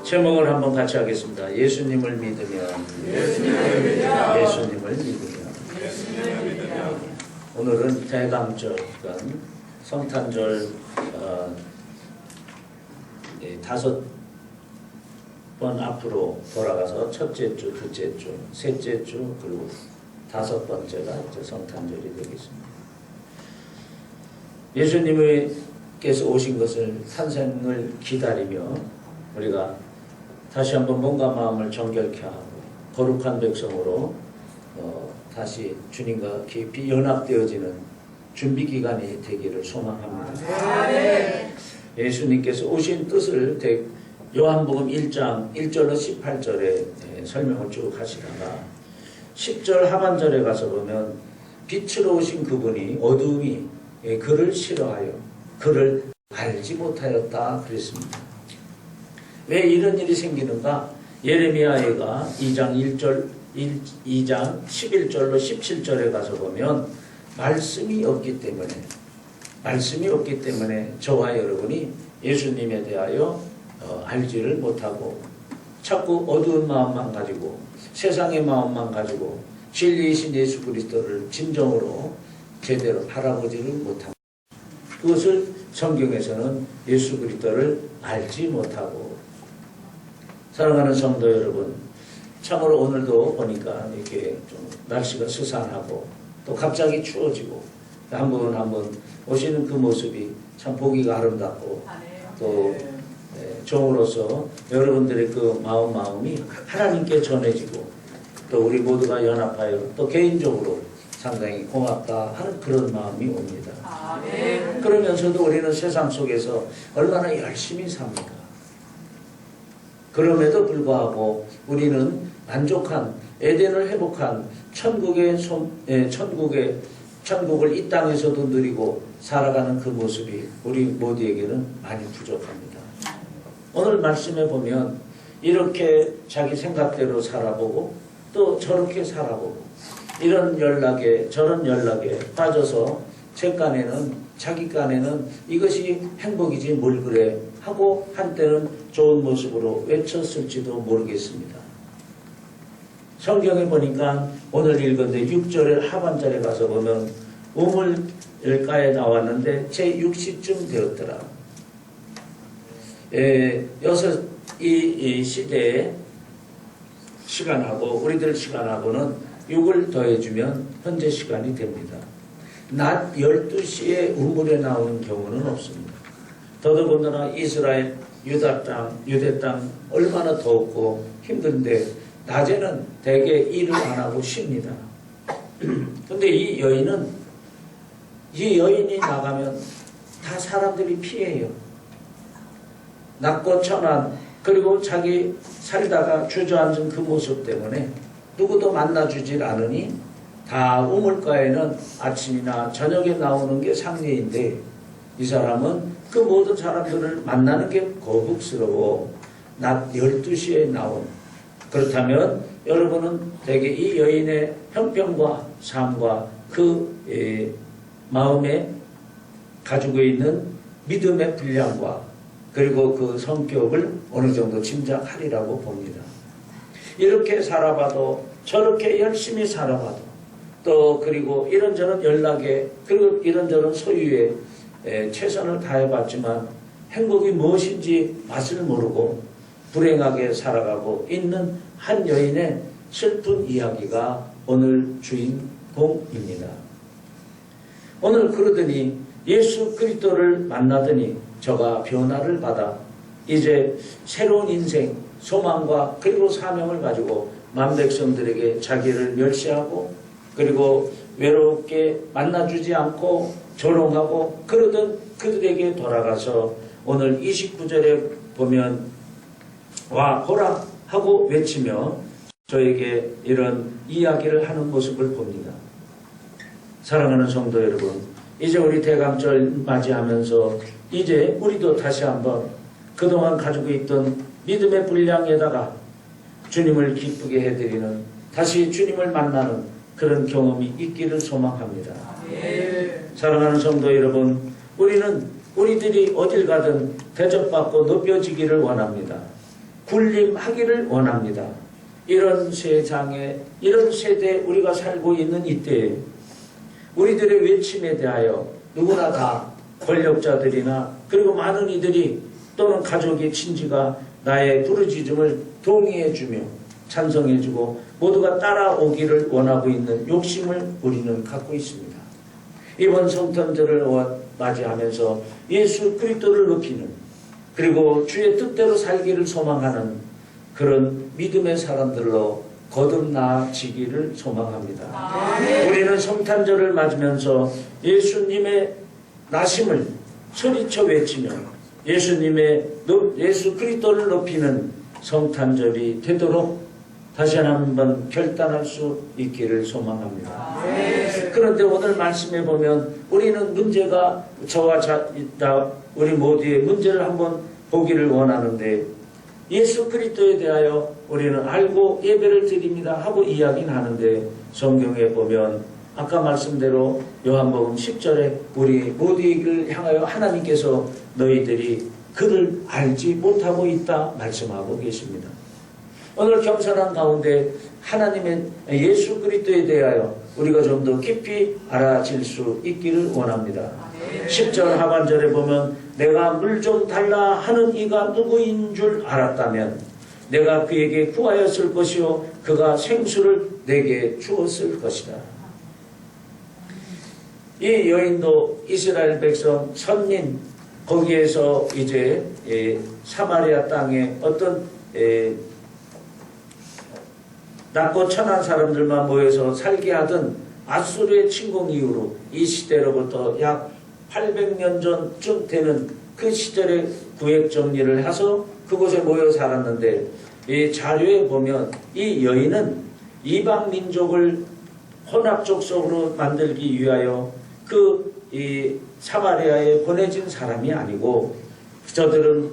제목을 한번 같이 하겠습니다. 예수님을 믿으면, 예수님을 믿으면. 오늘은 대감절, 그러니까 성탄절 5번 앞으로 돌아가서 첫째 주, 둘째 주, 셋째 주, 그리고 5번째가 이제 성탄절이 되겠습니다. 예수님께서 오신 것을 탄생을 기다리며 우리가 다시 한번 몸과 마음을 정결케 하고 거룩한 백성으로 다시 주님과 깊이 연합되어지는 준비 기간이 되기를 소망합니다. 예수님께서 오신 뜻을 요한복음 1장 1절로 18절에 설명을 쭉 하시다가 10절 하반절에 가서 보면 빛으로 오신 그분이 어둠이 그를 싫어하여 그를 알지 못하였다 그랬습니다. 왜 이런 일이 생기는가? 예레미야가 2장 11절로 17절에 가서 보면 말씀이 없기 때문에 저와 여러분이 예수님에 대하여 알지를 못하고 자꾸 어두운 마음만 가지고 세상의 마음만 가지고 진리이신 예수 그리스도를 진정으로 제대로 바라보지를 못합니다. 그것을 성경에서는 예수 그리스도를 알지 못하고. 사랑하는 성도 여러분, 참으로 오늘도 보니까 이렇게 좀 날씨가 스산하고 또 갑자기 추워지고 한 번 오시는 그 모습이 참 보기가 아름답고 또 종으로서 여러분들의 그 마음이 하나님께 전해지고 또 우리 모두가 연합하여 또 개인적으로 상당히 고맙다 하는 그런 마음이 옵니다. 그러면서도 우리는 세상 속에서 얼마나 열심히 삽니까? 그럼에도 불구하고 우리는 만족한 에덴을 회복한 천국을 이 땅에서도 누리고 살아가는 그 모습이 우리 모두에게는 많이 부족합니다. 오늘 말씀에 보면 이렇게 자기 생각대로 살아보고 또 저렇게 살아보고 이런 연락에 저런 연락에 빠져서 자기 깐에는 이것이 행복이지 뭘 그래 하고 한때는 좋은 모습으로 외쳤을지도 모르겠습니다. 성경에 보니까 오늘 읽었는데 6절의 하반절에 가서 보면 우물가에 나왔는데 제6시쯤 되었더라. 이 시대의 시간하고 우리들 시간하고는 6을 더해주면 현재 시간이 됩니다. 낮 12시에 우물에 나오는 경우는 없습니다. 더더군다나 이스라엘 유대 땅 얼마나 더웠고 힘든데 낮에는 대개 일을 안 하고 쉽니다. 근데 이 여인이 나가면 다 사람들이 피해요. 낮고 천한 그리고 자기 살다가 주저앉은 그 모습 때문에 누구도 만나주질 않으니 다 우물가에는 아침이나 저녁에 나오는 게 상례인데 이 사람은 그 모든 사람들을 만나는 게 거북스러워 낮 12시에 나온. 그렇다면 여러분은 대개 이 여인의 형편과 삶과 그 마음에 가지고 있는 믿음의 분량과 그리고 그 성격을 어느 정도 짐작하리라고 봅니다. 이렇게 살아봐도 저렇게 열심히 살아봐도 또 그리고 이런저런 연락에 그리고 이런저런 소유에 최선을 다해봤지만 행복이 무엇인지 맛을 모르고 불행하게 살아가고 있는 한 여인의 슬픈 이야기가 오늘 주인공입니다. 오늘 그러더니 예수 그리스도를 만나더니 저가 변화를 받아 이제 새로운 인생, 소망과 그리고 사명을 가지고 만백성들에게 자기를 멸시하고 그리고 외롭게 만나주지 않고 조롱하고 그러던 그들에게 돌아가서 오늘 29절에 보면 와 보라 하고 외치며 저에게 이런 이야기를 하는 모습을 봅니다. 사랑하는 성도 여러분, 이제 우리 대감절 맞이하면서 이제 우리도 다시 한번 그동안 가지고 있던 믿음의 분량에다가 주님을 기쁘게 해드리는 다시 주님을 만나는 그런 경험이 있기를 소망합니다. 사랑하는 성도 여러분, 우리들이 어딜 가든 대접받고 높여지기를 원합니다. 군림하기를 원합니다. 이런 세상에, 이런 세대에 우리가 살고 있는 이때에 우리들의 외침에 대하여 누구나 다 권력자들이나 그리고 많은 이들이 또는 가족의 친지가 나의 부르짖음을 동의해주며 찬성해주고 모두가 따라오기를 원하고 있는 욕심을 우리는 갖고 있습니다. 이번 성탄절을 맞이하면서 예수 그리스도를 높이는 그리고 주의 뜻대로 살기를 소망하는 그런 믿음의 사람들로 거듭나지기를 소망합니다. 우리는 성탄절을 맞으면서 예수님의 나심을 소리쳐 외치며 예수 그리스도를 높이는 성탄절이 되도록 다시 한번 결단할 수 있기를 소망합니다. 그런데 오늘 말씀해 보면 우리는 문제가 저와 우리 모두의 문제를 한번 보기를 원하는데 예수 그리스도에 대하여 우리는 알고 예배를 드립니다 하고 이야기는 하는데 성경에 보면 아까 말씀대로 요한복음 10절에 우리 모두를 향하여 하나님께서 너희들이 그를 알지 못하고 있다 말씀하고 계십니다. 오늘 겸손한 가운데 하나님의 예수 그리스도에 대하여 우리가 좀 더 깊이 알아질 수 있기를 원합니다. 10절 하반절에 보면 내가 물 좀 달라 하는 이가 누구인 줄 알았다면 내가 그에게 구하였을 것이요 그가 생수를 내게 주었을 것이다. 이 여인도 이스라엘 백성 선민 거기에서 이제 사마리아 땅에 어떤 낮고 천한 사람들만 모여서 살게 하던 아수르의 침공 이후로 이 시대로부터 약 800년 전쯤 되는 그 시절에 구획 정리를 해서 그곳에 모여 살았는데 이 자료에 보면 이 여인은 이방 민족을 혼합 족속으로 만들기 위하여 이 사마리아에 보내진 사람이 아니고 저들은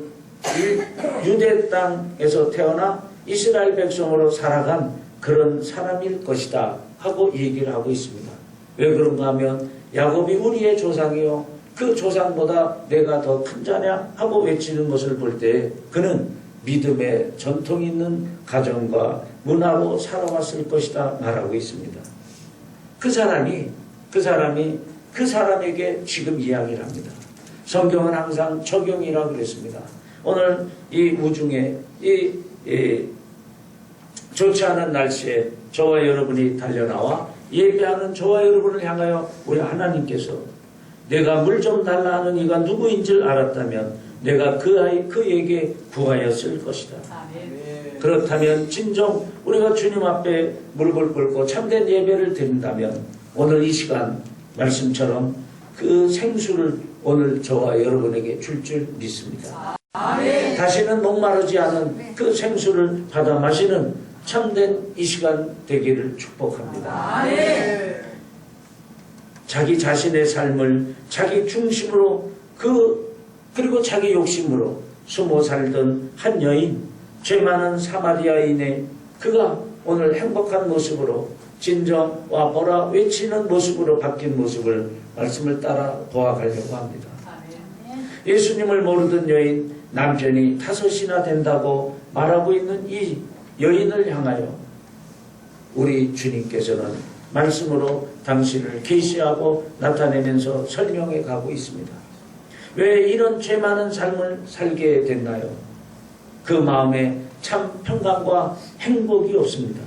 유대 땅에서 태어나 이스라엘 백성으로 살아간 그런 사람일 것이다 하고 얘기를 하고 있습니다. 왜 그런가 하면 야곱이 우리의 조상이요 그 조상보다 내가 더 큰 자냐 하고 외치는 것을 볼 때 그는 믿음의 전통 있는 가정과 문화로 살아왔을 것이다 말하고 있습니다. 그 사람에게 지금 이야기를 합니다. 성경은 항상 적용이라고 그랬습니다. 오늘 이 우중에 좋지 않은 날씨에 저와 여러분이 달려나와 예배하는 저와 여러분을 향하여 우리 하나님께서 내가 물 좀 달라 하는 이가 누구인 줄 알았다면 내가 그에게 구하였을 것이다. 그렇다면 진정 우리가 주님 앞에 무릎을 꿇고 참된 예배를 드린다면 오늘 이 시간 말씀처럼 그 생수를 오늘 저와 여러분에게 줄 믿습니다. 다시는 목마르지 않은 그 생수를 받아 마시는 참된 이 시간 되기를 축복합니다. 자기 자신의 삶을 자기 중심으로 그리고 자기 욕심으로 숨어 살던 한 여인, 죄 많은 사마리아인의 그가 오늘 행복한 모습으로 진정 와 보라 외치는 모습으로 바뀐 모습을 말씀을 따라 보아가려고 합니다. 예수님을 모르던 여인, 남편이 5이나 된다고 말하고 있는 이 여인을 향하여 우리 주님께서는 말씀으로 당신을 계시하고 나타내면서 설명해 가고 있습니다. 왜 이런 죄 많은 삶을 살게 됐나요? 그 마음에 참 평강과 행복이 없습니다.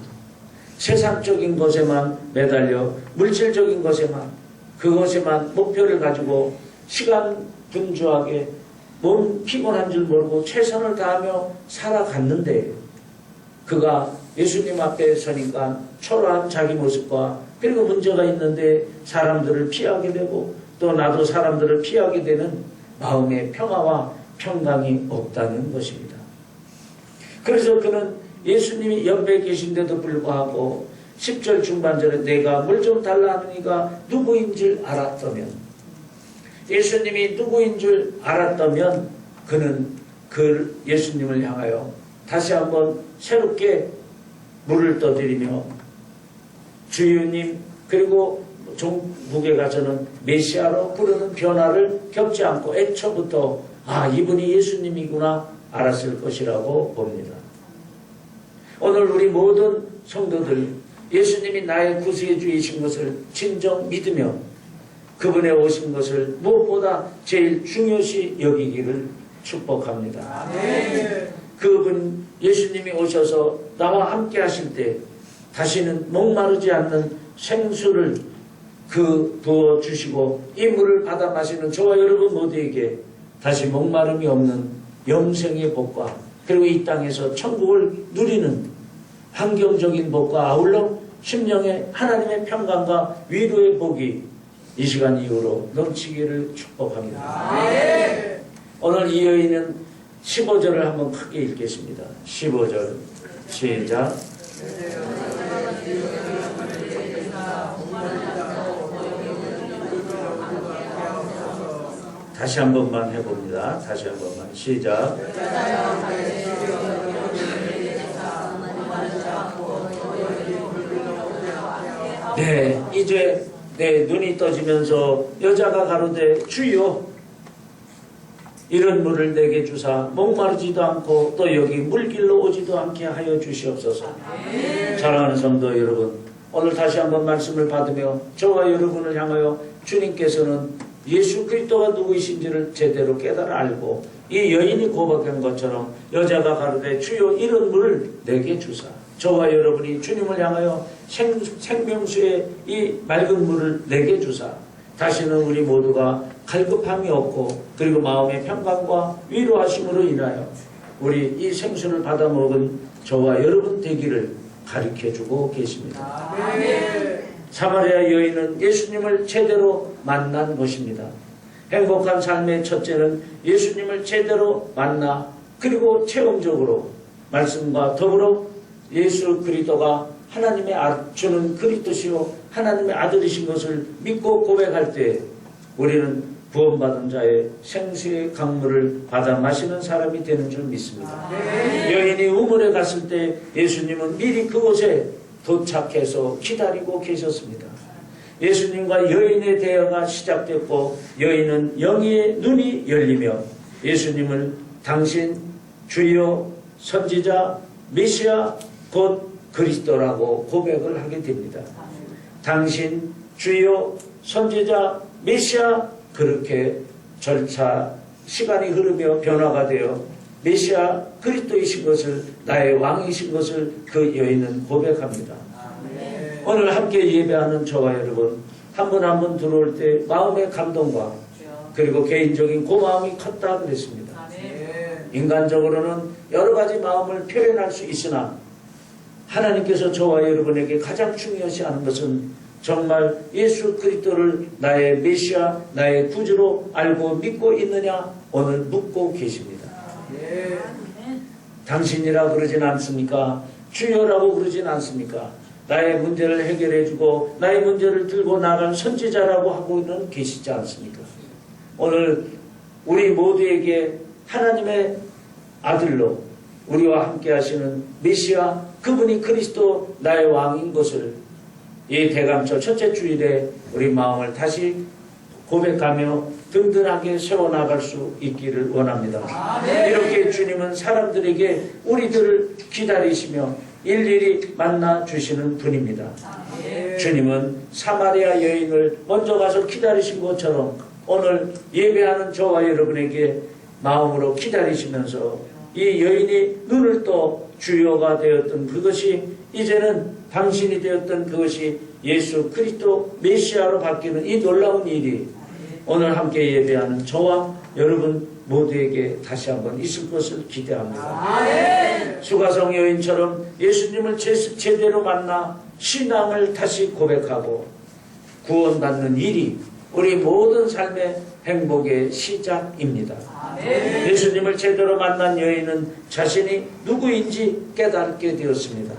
세상적인 것에만 매달려 물질적인 것에만 그것에만 목표를 가지고 시간 분주하게 몸 피곤한 줄 모르고 최선을 다하며 살아갔는데 그가 예수님 앞에 서니까 초라한 자기 모습과 그리고 문제가 있는데 사람들을 피하게 되고 또 나도 사람들을 피하게 되는 마음의 평화와 평강이 없다는 것입니다. 그래서 그는 예수님이 옆에 계신데도 불구하고 10절 중반절에 내가 물 좀 달라 하는 이가 누구인 줄 알았다면 예수님이 누구인 줄 알았다면 그는 그 예수님을 향하여 다시 한번 새롭게 물을 떠드리며 주유님 그리고 종국에 가서는 메시아로 부르는 변화를 겪지 않고 애초부터 이분이 예수님이구나 알았을 것이라고 봅니다. 오늘 우리 모든 성도들 예수님이 나의 구세의 주이신 것을 진정 믿으며 그분의 오신 것을 무엇보다 제일 중요시 여기기를 축복합니다. 그분 예수님이 오셔서 나와 함께 하실 때 다시는 목마르지 않는 생수를 부어주시고 이 물을 받아 마시는 저와 여러분 모두에게 다시 목마름이 없는 영생의 복과 그리고 이 땅에서 천국을 누리는 환경적인 복과 아울러 심령의 하나님의 평강과 위로의 복이 이 시간 이후로 넘치기를 축복합니다. 오늘 이 여인은 15절을 한번 크게 읽겠습니다. 15절 시작. 다시 한 번만 해봅니다. 다시 한 번만 시작. 네, 이제 눈이 떠지면서 여자가 가로되 주여 이런 물을 내게 주사 목마르지도 않고 또 여기 물길로 오지도 않게 하여 주시옵소서. 사랑하는 성도 여러분, 오늘 다시 한번 말씀을 받으며 저와 여러분을 향하여 주님께서는 예수 그리스도가 누구이신지를 제대로 깨달아 알고 이 여인이 고백한 것처럼 여자가 가로되 주여 이런 물을 내게 주사 저와 여러분이 주님을 향하여 생명수의 이 맑은 물을 내게 주사 다시는 우리 모두가 갈급함이 없고 그리고 마음의 평강과 위로하심으로 인하여 우리 이 생수를 받아 먹은 저와 여러분 되기를 가르쳐주고 계십니다. 사마리아 여인은 예수님을 제대로 만난 것입니다. 행복한 삶의 첫째는 예수님을 제대로 만나 그리고 체험적으로 말씀과 더불어 예수 그리스도가 하나님의 주는 그리스도시요 하나님의 아들이신 것을 믿고 고백할 때 우리는 구원받은 자의 생수의 강물을 받아 마시는 사람이 되는 줄 믿습니다. 여인이 우물에 갔을 때 예수님은 미리 그곳에 도착해서 기다리고 계셨습니다. 예수님과 여인의 대화가 시작됐고 여인은 영의 눈이 열리며 예수님을 당신 주여 선지자 메시아 곧 그리스도라고 고백을 하게 됩니다. 당신 주여 선지자 메시아 그렇게 절차 시간이 흐르며 변화가 되어 메시아 그리스도이신 것을 나의 왕이신 것을 그 여인은 고백합니다. 오늘 함께 예배하는 저와 여러분 한 분 한 분 들어올 때 마음의 감동과 그리고 개인적인 고마움이 컸다 그랬습니다. 인간적으로는 여러 가지 마음을 표현할 수 있으나 하나님께서 저와 여러분에게 가장 중요시 하는 것은 정말 예수 그리스도를 나의 메시아, 나의 구주로 알고 믿고 있느냐 오늘 묻고 계십니다. 당신이라 그러진 않습니까? 주여라고 그러진 않습니까? 나의 문제를 해결해주고 나의 문제를 들고 나갈 선지자라고 하고는 계시지 않습니까? 오늘 우리 모두에게 하나님의 아들로 우리와 함께 하시는 메시아 그분이 그리스도 나의 왕인 것을 이 대감절 첫째 주일에 우리 마음을 다시 고백하며 든든하게 세워나갈 수 있기를 원합니다. 이렇게 주님은 사람들에게 우리들을 기다리시며 일일이 만나 주시는 분입니다. 주님은 사마리아 여인을 먼저 가서 기다리신 것처럼 오늘 예배하는 저와 여러분에게 마음으로 기다리시면서 이 여인이 눈을 떠 주요가 되었던 그것이 이제는 당신이 되었던 그것이 예수 그리스도 메시아로 바뀌는 이 놀라운 일이 오늘 함께 예배하는 저와 여러분 모두에게 다시 한번 있을 것을 기대합니다. 수가성 여인처럼 예수님을 제대로 만나 신앙을 다시 고백하고 구원받는 일이 우리 모든 삶의 행복의 시작입니다. 예수님을 제대로 만난 여인은 자신이 누구인지 깨닫게 되었습니다.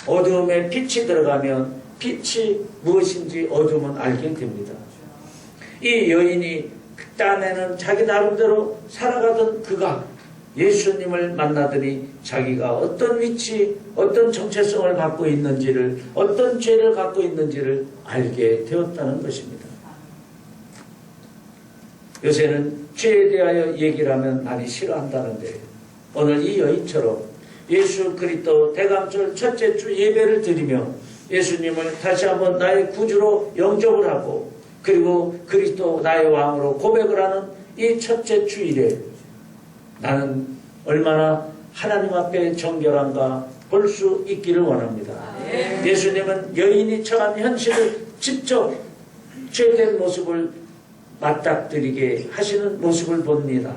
어두움에 빛이 들어가면 빛이 무엇인지 어둠은 알게 됩니다. 이 여인이 그 딴에는 자기 나름대로 살아가던 그가 예수님을 만나더니 자기가 어떤 위치, 어떤 정체성을 갖고 있는지를, 어떤 죄를 갖고 있는지를 알게 되었다는 것입니다. 요새는 죄에 대하여 얘기를 하면 많이 싫어한다는데 오늘 이 여인처럼 예수 그리스도 대감절 첫째 주 예배를 드리며 예수님을 다시 한번 나의 구주로 영접을 하고 그리고 그리스도 나의 왕으로 고백을 하는 이 첫째 주일에 나는 얼마나 하나님 앞에 정결한가 볼 수 있기를 원합니다. 예수님은 여인이 처한 현실을 직접 죄된 모습을 맞닥뜨리게 하시는 모습을 봅니다.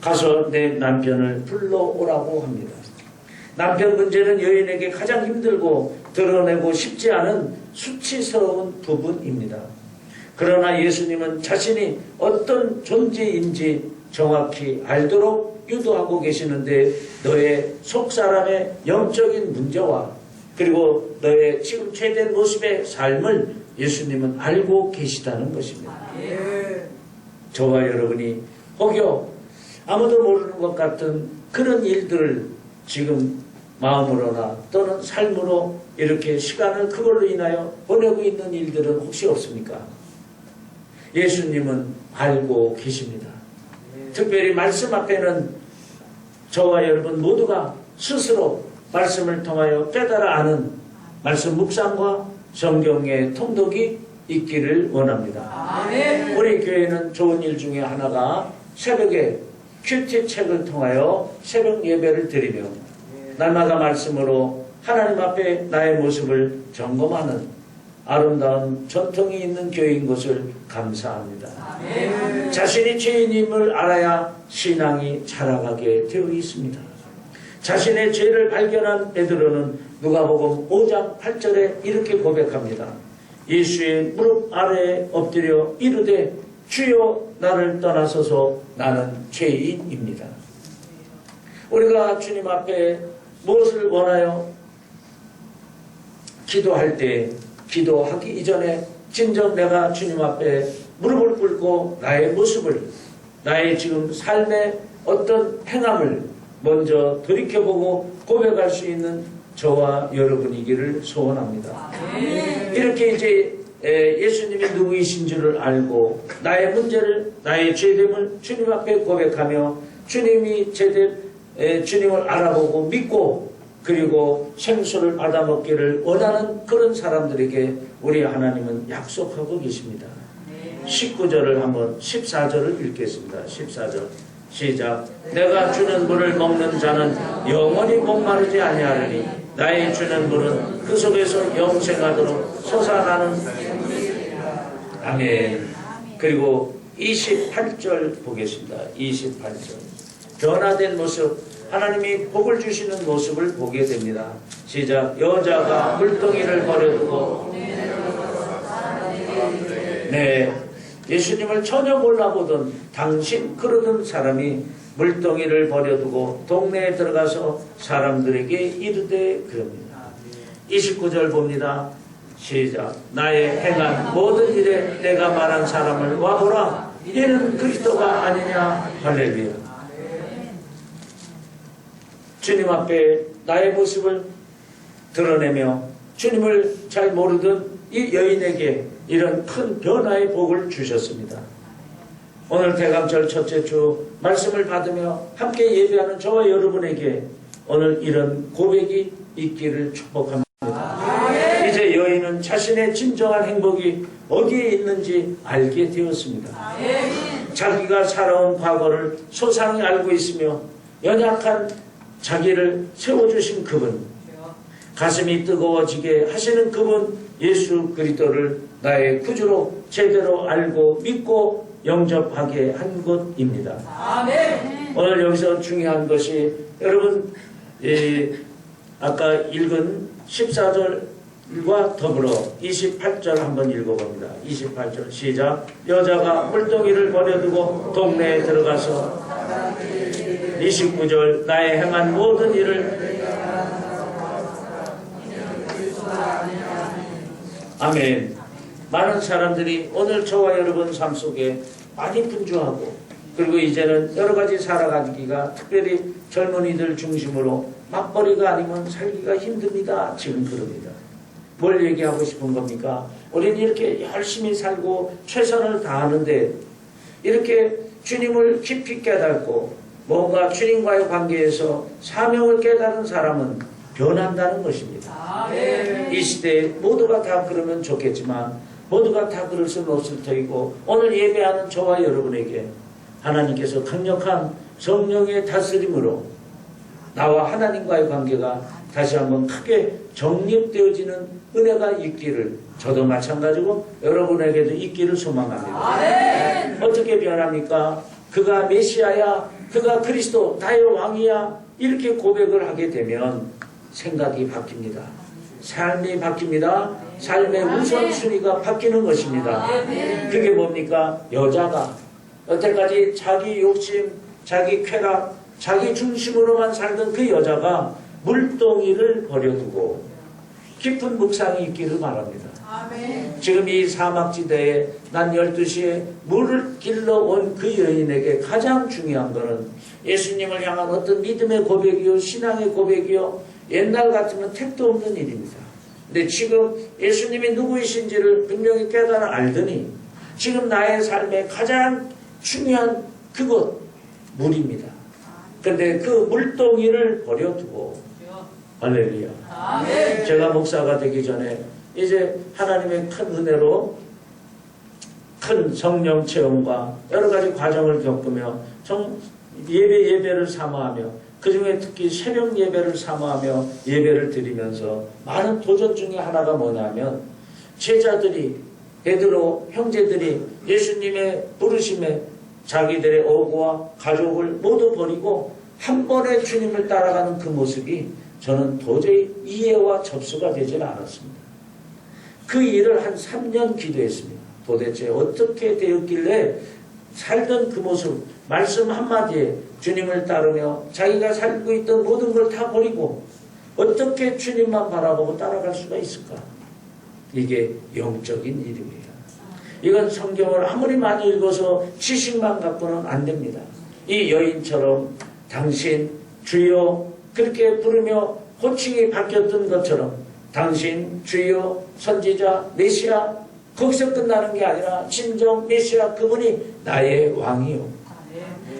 가서 내 남편을 불러오라고 합니다. 남편 문제는 여인에게 가장 힘들고 드러내고 싶지 않은 수치스러운 부분입니다. 그러나 예수님은 자신이 어떤 존재인지 정확히 알도록 유도하고 계시는데 너의 속사람의 영적인 문제와 그리고 너의 지금 죄된 모습의 삶을 예수님은 알고 계시다는 것입니다. 저와 여러분이 혹여 아무도 모르는 것 같은 그런 일들을 지금 마음으로나 또는 삶으로 이렇게 시간을 그걸로 인하여 보내고 있는 일들은 혹시 없습니까? 예수님은 알고 계십니다. 특별히 말씀 앞에는 저와 여러분 모두가 스스로 말씀을 통하여 깨달아 아는 말씀 묵상과 성경의 통독이 있기를 원합니다. 우리 교회는 좋은 일 중에 하나가 새벽에 큐티 책을 통하여 새벽 예배를 드리며 날마다 말씀으로 하나님 앞에 나의 모습을 점검하는 아름다운 전통이 있는 교회인 것을 감사합니다. 자신이 죄인임을 알아야 신앙이 자라가게 되어 있습니다. 자신의 죄를 발견한 베드로는 누가복음 5장 8절에 이렇게 고백합니다. 예수의 무릎 아래에 엎드려 이르되 주여 나를 떠나소서 나는 죄인입니다. 우리가 주님 앞에 무엇을 원하여 기도할 때 기도하기 이전에 진정 내가 주님 앞에 무릎을 꿇고 나의 모습을 나의 지금 삶의 어떤 행함을 먼저 돌이켜보고 고백할 수 있는 저와 여러분이기를 소원합니다. 이렇게 이제 예수님이 누구이신 줄을 알고 나의 문제를 나의 죄됨을 주님 앞에 고백하며 주님이 주님을 알아보고 믿고 그리고 생수를 받아먹기를 원하는 그런 사람들에게 우리 하나님은 약속하고 계십니다. 19절을 한번 14절을 읽겠습니다. 14절 시작. 내가 주는 물을 먹는 자는 영원히 목마르지 아니하리니 나의 주는 물은 그 속에서 영생하도록 솟아나는 아멘. 그리고 28절 보겠습니다. 28절 변화된 모습 하나님이 복을 주시는 모습을 보게 됩니다. 시작. 여자가 물동이를 버려두고 네 예수님을 전혀 몰라보던 당신 그러던 사람이 물동이를 버려두고 동네에 들어가서 사람들에게 이르되 그럽니다. 29절 봅니다. 시작. 나의 행한 모든 일에 내가 말한 사람을 와보라. 이는 그리스도가 아니냐. 할렐루야. 주님 앞에 나의 모습을 드러내며 주님을 잘 모르던 이 여인에게 이런 큰 변화의 복을 주셨습니다. 오늘 대감절 첫째 주 말씀을 받으며 함께 예배하는 저와 여러분에게 오늘 이런 고백이 있기를 축복합니다. 이제 여인은 자신의 진정한 행복이 어디에 있는지 알게 되었습니다. 자기가 살아온 과거를 소상히 알고 있으며 연약한 자기를 세워주신 그분, 가슴이 뜨거워지게 하시는 그분 예수 그리스도를 나의 구주로 제대로 알고 믿고 영접하게 한 것입니다. 오늘 여기서 중요한 것이 여러분 아까 읽은 14절과 더불어 28절 한번 읽어봅니다. 28절 시작. 여자가 물동이를 버려두고 동네에 들어가서 29절 나의 행한 모든 일을 아멘. 많은 사람들이 오늘 저와 여러분 삶 속에 많이 분주하고 그리고 이제는 여러 가지 살아가기가 특별히 젊은이들 중심으로 맞벌이가 아니면 살기가 힘듭니다. 지금 그럽니다. 뭘 얘기하고 싶은 겁니까? 우리는 이렇게 열심히 살고 최선을 다하는데 이렇게 주님을 깊이 깨닫고 뭔가 주님과의 관계에서 사명을 깨달은 사람은 변한다는 것입니다. 이 시대에 모두가 다 그러면 좋겠지만 모두가 다 그럴 수는 없을 터이고, 오늘 예배하는 저와 여러분에게 하나님께서 강력한 성령의 다스림으로 나와 하나님과의 관계가 다시 한번 크게 정립되어지는 은혜가 있기를, 저도 마찬가지고 여러분에게도 있기를 소망합니다. 어떻게 변합니까? 그가 메시아야, 그가 그리스도, 나의 왕이야, 이렇게 고백을 하게 되면 생각이 바뀝니다. 삶이 바뀝니다. 삶의 우선순위가 바뀌는 것입니다. 그게 뭡니까? 여자가 여태까지 자기 욕심, 자기 쾌락, 자기 중심으로만 살던 그 여자가 물동이를 버려두고 깊은 묵상이 있기를 바랍니다. 지금 이 사막지대에 난 12시에 물을 길러온 그 여인에게 가장 중요한 것은 예수님을 향한 어떤 믿음의 고백이요, 신앙의 고백이요, 옛날 같으면 택도 없는 일입니다. 근데 지금 예수님이 누구이신지를 분명히 깨달아 알더니 지금 나의 삶에 가장 중요한 그것, 물입니다. 근데 그 물동이를 버려두고, 할렐루야. 제가 목사가 되기 전에 이제 하나님의 큰 은혜로 큰 성령 체험과 여러 가지 과정을 겪으며 예배를 사모하며 그 중에 특히 새벽 예배를 사모하며 예배를 드리면서 많은 도전 중에 하나가 뭐냐면, 제자들이, 베드로 형제들이 예수님의 부르심에 자기들의 어부와 가족을 모두 버리고 한 번에 주님을 따라가는 그 모습이 저는 도저히 이해와 접수가 되질 않았습니다. 그 일을 한 3년 기도했습니다. 도대체 어떻게 되었길래 살던 그 모습, 말씀 한마디에 주님을 따르며 자기가 살고 있던 모든 걸 다 버리고 어떻게 주님만 바라보고 따라갈 수가 있을까? 이게 영적인 일입니다. 이건 성경을 아무리 많이 읽어서 지식만 갖고는 안 됩니다. 이 여인처럼 당신 주여 그렇게 부르며 호칭이 바뀌었던 것처럼 당신 주여 선지자 메시아, 거기서 끝나는 게 아니라 진정 메시아, 그분이 나의 왕이요,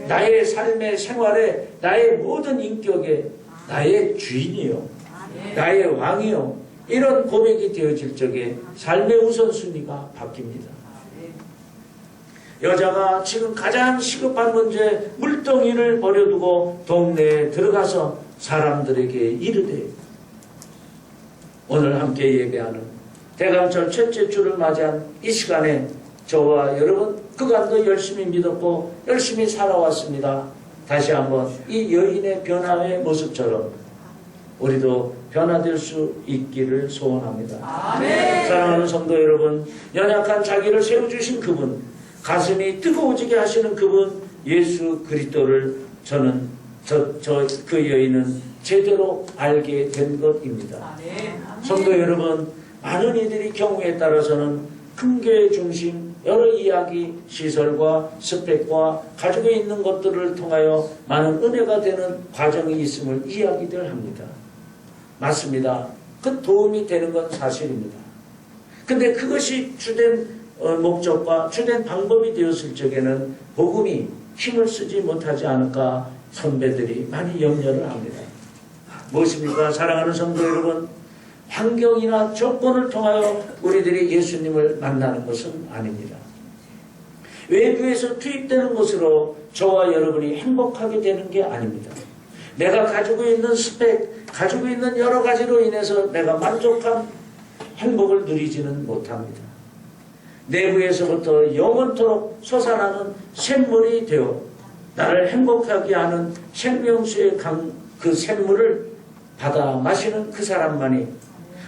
나의 삶의 생활에, 나의 모든 인격에 나의 주인이요, 나의 왕이요, 이런 고백이 되어질 적에 삶의 우선순위가 바뀝니다. 여자가 지금 가장 시급한 문제, 물동이를 버려두고 동네에 들어가서 사람들에게 이르되, 오늘 함께 예배하는 대강절 첫째 주를 맞이한 이 시간에 저와 여러분 그간도 열심히 믿었고 열심히 살아왔습니다. 다시 한번 이 여인의 변화의 모습처럼 우리도 변화될 수 있기를 소원합니다. 아멘. 사랑하는 성도 여러분, 연약한 자기를 세워주신 그분, 가슴이 뜨거워지게 하시는 그분 예수 그리스도를 저는 그 여인은 제대로 알게 된 것입니다. 아멘. 성도 여러분, 많은 이들이 경우에 따라서는 큰 교회 중심 여러 이야기, 시설과 스펙과 가지고 있는 것들을 통하여 많은 은혜가 되는 과정이 있음을 이야기들 합니다. 맞습니다. 그 도움이 되는 건 사실입니다. 근데 그것이 주된 목적과 주된 방법이 되었을 적에는 복음이 힘을 쓰지 못하지 않을까 선배들이 많이 염려를 합니다. 무엇입니까? 사랑하는 성도 여러분, 환경이나 조건을 통하여 우리들이 예수님을 만나는 것은 아닙니다. 외부에서 투입되는 것으로 저와 여러분이 행복하게 되는 게 아닙니다. 내가 가지고 있는 스펙, 가지고 있는 여러 가지로 인해서 내가 만족한 행복을 누리지는 못합니다. 내부에서부터 영원토록 솟아나는 샘물이 되어 나를 행복하게 하는 생명수의 그 샘물을 받아 마시는 그 사람만이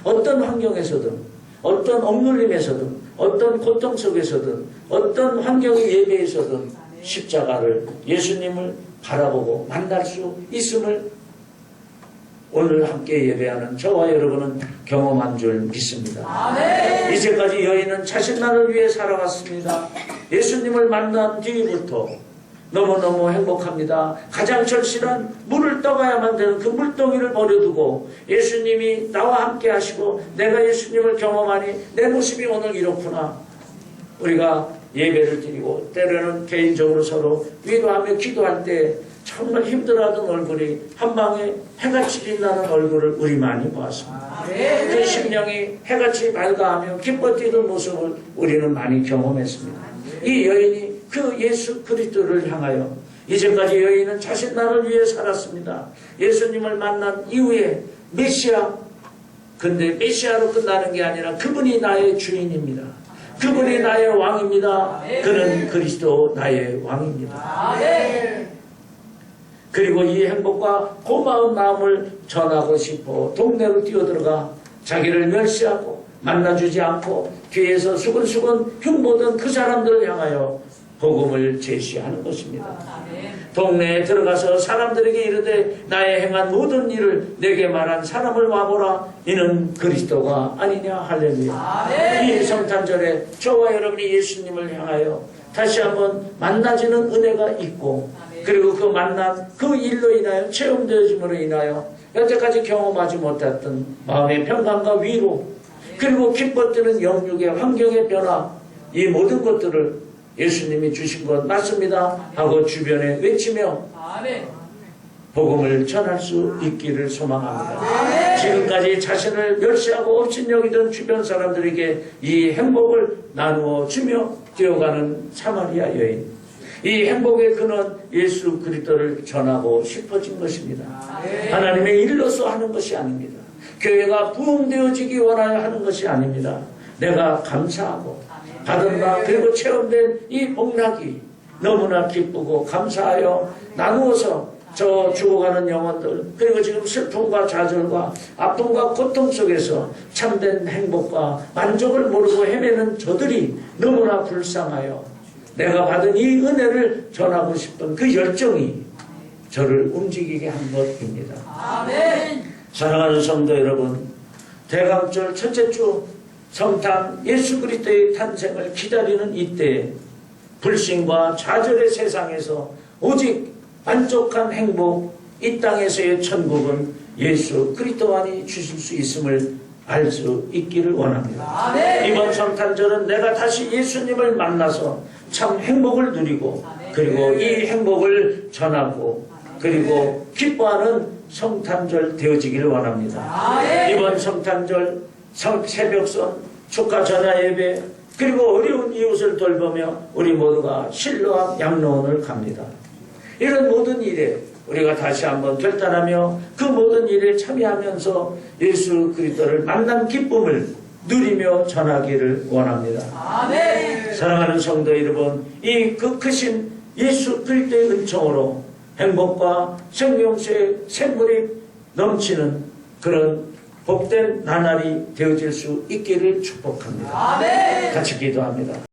어떤 환경에서든, 어떤 억눌림에서든, 어떤 고통 속에서든, 어떤 환경의 예배에서든 십자가를, 예수님을 바라보고 만날 수 있음을 오늘 함께 예배하는 저와 여러분은 경험한 줄 믿습니다. 아멘. 이제까지 여인은 자신만을 위해 살아왔습니다. 예수님을 만난 뒤부터 너무너무 행복합니다. 가장 절실한 물을 떠가야만 되는 그 물동이를 버려두고 예수님이 나와 함께 하시고 내가 예수님을 경험하니 내 모습이 오늘 이렇구나. 우리가 예배를 드리고 때로는 개인적으로 서로 위로하며 기도할 때 정말 힘들어하던 얼굴이 한방에 해같이 빛나는 얼굴을 우리 많이 보았습니다. 그 심령이 해같이 밝아하며 기뻐 뛰는 모습을 우리는 많이 경험했습니다. 이 여인이 그 예수 그리스도를 향하여 이제까지 여인은 자신 나를 위해 살았습니다. 예수님을 만난 이후에 메시아, 근데 메시아로 끝나는 게 아니라 그분이 나의 주인입니다. 그분이 나의 왕입니다. 그는 그리스도 나의 왕입니다. 그리고 이 행복과 고마운 마음을 전하고 싶어 동네로 뛰어들어가 자기를 멸시하고 만나주지 않고 뒤에서 수근수근 흉보던 그 사람들을 향하여 복음을 제시하는 것입니다. 동네에 들어가서 사람들에게 이르되 나의 행한 모든 일을 내게 말한 사람을 와보라. 이는 그리스도가 아니냐. 할렐루야. 이 성탄절에 저와 여러분이 예수님을 향하여 다시 한번 만나지는 은혜가 있고, 그리고 그 만남, 그 일로 인하여 체험되어짐으로 인하여 여태까지 경험하지 못했던 마음의 평강과 위로, 그리고 기뻐뜨는 영육의 환경의 변화, 이 모든 것들을 예수님이 주신 것 맞습니다 하고 주변에 외치며 복음을 전할 수 있기를 소망합니다. 지금까지 자신을 멸시하고 업신여기던 주변 사람들에게 이 행복을 나누어 주며 뛰어가는 사마리아 여인, 이 행복의 근원 예수 그리스도를 전하고 싶어진 것입니다. 하나님의 일로서 하는 것이 아닙니다. 교회가 부흥되어지기 원하여 하는 것이 아닙니다. 내가 감사하고 받은 바 그리고 체험된 이 복락이 너무나 기쁘고 감사하여 나누어서 저 죽어가는 영혼들, 그리고 지금 슬픔과 좌절과 아픔과 고통 속에서 참된 행복과 만족을 모르고 헤매는 저들이 너무나 불쌍하여 내가 받은 이 은혜를 전하고 싶은 그 열정이 저를 움직이게 한 것입니다. 아멘. 사랑하는 성도 여러분, 대강절 첫째 주 성탄 예수 그리스도의 탄생을 기다리는 이때에 불신과 좌절의 세상에서 오직 만족한 행복, 이 땅에서의 천국은 예수 그리스도만이 주실 수 있음을 알 수 있기를 원합니다. 아멘. 이번 성탄절은 내가 다시 예수님을 만나서 참 행복을 누리고, 그리고 이 행복을 전하고 그리고 기뻐하는 성탄절 되어지기를 원합니다. 아멘. 이번 성탄절 새벽선 축하 전화 예배, 그리고 어려운 이웃을 돌보며 우리 모두가 실로암 양로원을 갑니다. 이런 모든 일에 우리가 다시 한번 결단하며 그 모든 일에 참여하면서 예수 그리스도를 만난 기쁨을 누리며 전하기를 원합니다. 아멘. 사랑하는 성도 여러분, 이 그 크신 예수 그리스도의 은총으로 행복과 생명수의 샘물이 넘치는 그런 복된 나날이 되어질 수 있기를 축복합니다. 아멘. 같이 기도합니다.